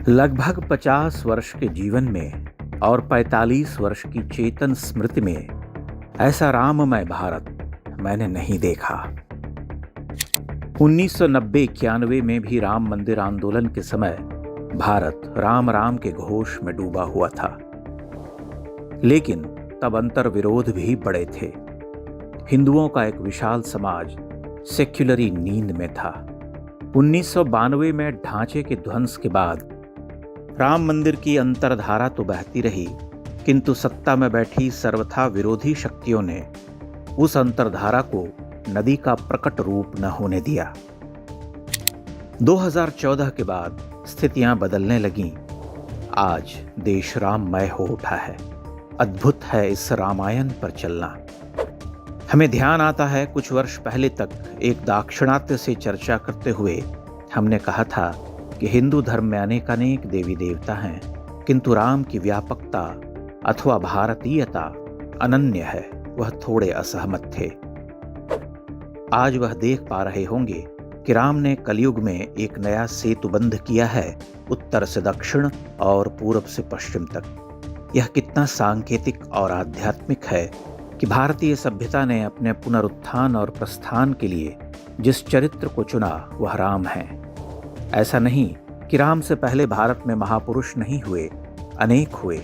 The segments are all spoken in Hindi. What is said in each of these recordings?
लगभग 50 वर्ष के जीवन में और 45 वर्ष की चेतन स्मृति में ऐसा राममय भारत मैंने नहीं देखा। 1990-91 में भी राम मंदिर आंदोलन के समय भारत राम राम के घोष में डूबा हुआ था, लेकिन तब अंतर विरोध भी बड़े थे। हिंदुओं का एक विशाल समाज सेक्युलरी नींद में था। 1992 में ढांचे के ध्वंस के बाद राम मंदिर की अंतर्धारा तो बहती रही, किंतु सत्ता में बैठी सर्वथा विरोधी शक्तियों ने उस अंतर्धारा को नदी का प्रकट रूप न होने दिया। 2014 के बाद स्थितियां बदलने लगीं। आज देश राममय हो उठा है। अद्भुत है इस रामायण पर चलना। हमें ध्यान आता है, कुछ वर्ष पहले तक एक दाक्षिणात्य से चर्चा करते हुए हमने कहा था कि हिंदू धर्म में अनेकानेक देवी देवता हैं, किंतु राम की व्यापकता अथवा भारतीयता अनन्य है। वह थोड़े असहमत थे। आज वह देख पा रहे होंगे कि राम ने कलयुग में एक नया सेतु बंध किया है, उत्तर से दक्षिण और पूरब से पश्चिम तक। यह कितना सांकेतिक और आध्यात्मिक है कि भारतीय सभ्यता ने अपने पुनरुत्थान और प्रस्थान के लिए जिस चरित्र को चुना वह राम है। ऐसा नहीं कि राम से पहले भारत में महापुरुष नहीं हुए, अनेक हुए,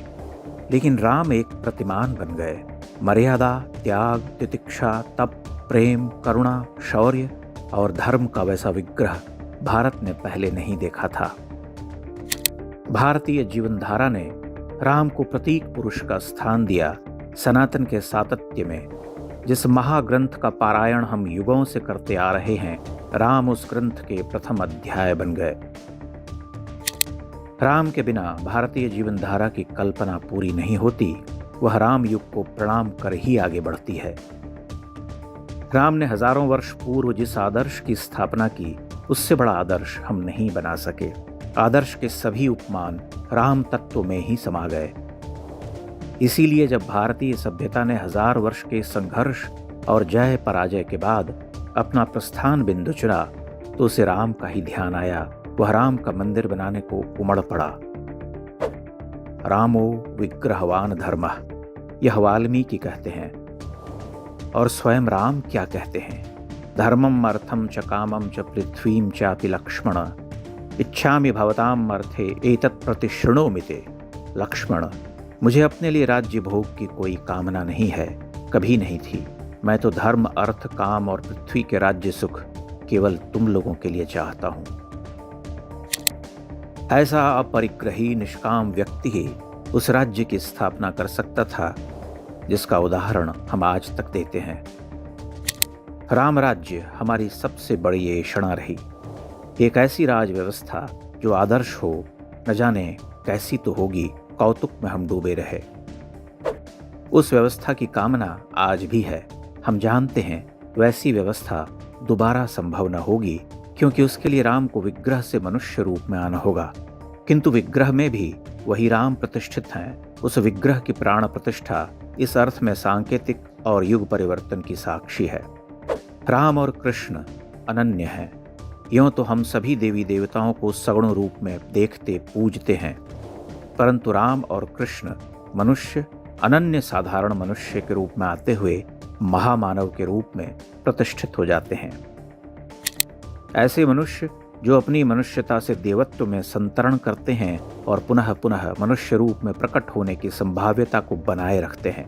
लेकिन राम एक प्रतिमान बन गए। मर्यादा, त्याग, तितिक्षा, तप, प्रेम, करुणा, शौर्य और धर्म का वैसा विग्रह भारत ने पहले नहीं देखा था। भारतीय जीवनधारा ने राम को प्रतीक पुरुष का स्थान दिया। सनातन के सातत्य में जिस महाग्रंथ का पारायण हम युगों से करते आ रहे हैं, राम उस ग्रंथ के प्रथम अध्याय बन गए। राम के बिना भारतीय जीवनधारा की कल्पना पूरी नहीं होती। वह राम युग को प्रणाम कर ही आगे बढ़ती है। राम ने हजारों वर्ष पूर्व जिस आदर्श की स्थापना की, उससे बड़ा आदर्श हम नहीं बना सके। आदर्श के सभी उपमान राम तत्व में ही समा गए। इसीलिए जब भारतीय सभ्यता ने 1000 वर्ष के संघर्ष और जय पराजय के बाद अपना प्रस्थान बिंदु चुना, तो उसे राम का ही ध्यान आया। वह राम का मंदिर बनाने को उमड़ पड़ा। रामो विग्रहवान धर्मः, यह वाल्मीकि कहते हैं। और स्वयं राम क्या कहते हैं? धर्मम अर्थम च कामम च पृथ्वीम चापि लक्ष्मण, इच्छामि भवताम अर्थे एतत् प्रतिशृणोमि ते। लक्ष्मण, मुझे अपने लिए राज्य भोग की कोई कामना नहीं है, कभी नहीं थी। मैं तो धर्म, अर्थ, काम और पृथ्वी के राज्य सुख केवल तुम लोगों के लिए चाहता हूं। ऐसा अपरिग्रही निष्काम व्यक्ति ही उस राज्य की स्थापना कर सकता था जिसका उदाहरण हम आज तक देते हैं। राम राज्य हमारी सबसे बड़ी ऐषणा रही। एक ऐसी राज व्यवस्था जो आदर्श हो, न जाने कैसी तो होगी, कौतुक में हम डूबे रहे। उस व्यवस्था की कामना आज भी है। हम जानते हैं वैसी व्यवस्था दोबारा संभव न होगी, क्योंकि उसके लिए राम को विग्रह से मनुष्य रूप में आना होगा। किंतु विग्रह में भी वही राम प्रतिष्ठित हैं। उस विग्रह की प्राण प्रतिष्ठा इस अर्थ में सांकेतिक और युग परिवर्तन की साक्षी है। राम और कृष्ण अनन्य हैं। यूं तो हम सभी देवी देवताओं को सगुण रूप में देखते पूजते हैं, परंतु राम और कृष्ण मनुष्य, अनन्य साधारण मनुष्य के रूप में आते हुए महामानव के रूप में प्रतिष्ठित हो जाते हैं। ऐसे मनुष्य जो अपनी मनुष्यता से देवत्व में संतरण करते हैं और पुनः पुनः मनुष्य रूप में प्रकट होने की संभाव्यता को बनाए रखते हैं।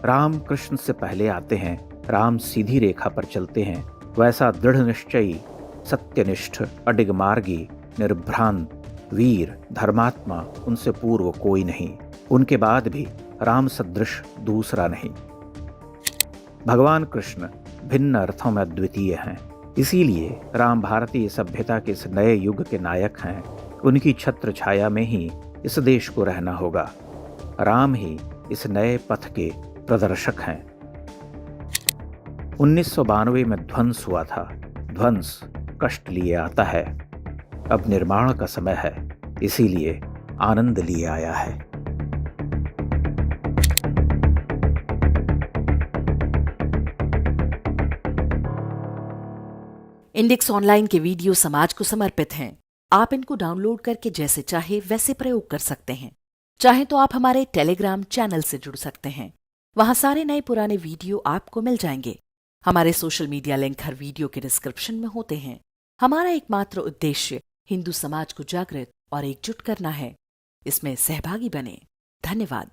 राम कृष्ण से पहले आते हैं। राम सीधी रेखा पर चलते हैं। वैसा दृढ़ निश्चयी, सत्यनिष्ठ, अडिग मार्गी, निर्भ्रांत, वीर, धर्मात्मा उनसे पूर्व कोई नहीं। उनके बाद भी राम सदृश दूसरा नहीं। भगवान कृष्ण भिन्न अर्थों में अद्वितीय हैं। इसीलिए राम भारतीय सभ्यता के इस नए युग के नायक हैं। उनकी छत्र छाया में ही इस देश को रहना होगा। राम ही इस नए पथ के प्रदर्शक हैं। 1992 में ध्वंस हुआ था। ध्वंस कष्ट लिए आता है। अब निर्माण का समय है, इसीलिए आनंद लिए आया है। इंडेक्स ऑनलाइन के वीडियो समाज को समर्पित हैं। आप इनको डाउनलोड करके जैसे चाहे वैसे प्रयोग कर सकते हैं। चाहे तो आप हमारे टेलीग्राम चैनल से जुड़ सकते हैं। वहां सारे नए पुराने वीडियो आपको मिल जाएंगे। हमारे सोशल मीडिया लिंक हर वीडियो के डिस्क्रिप्शन में होते हैं। हमारा एकमात्र उद्देश्य हिंदू समाज को जागृत और एकजुट करना है। इसमें सहभागी बने। धन्यवाद।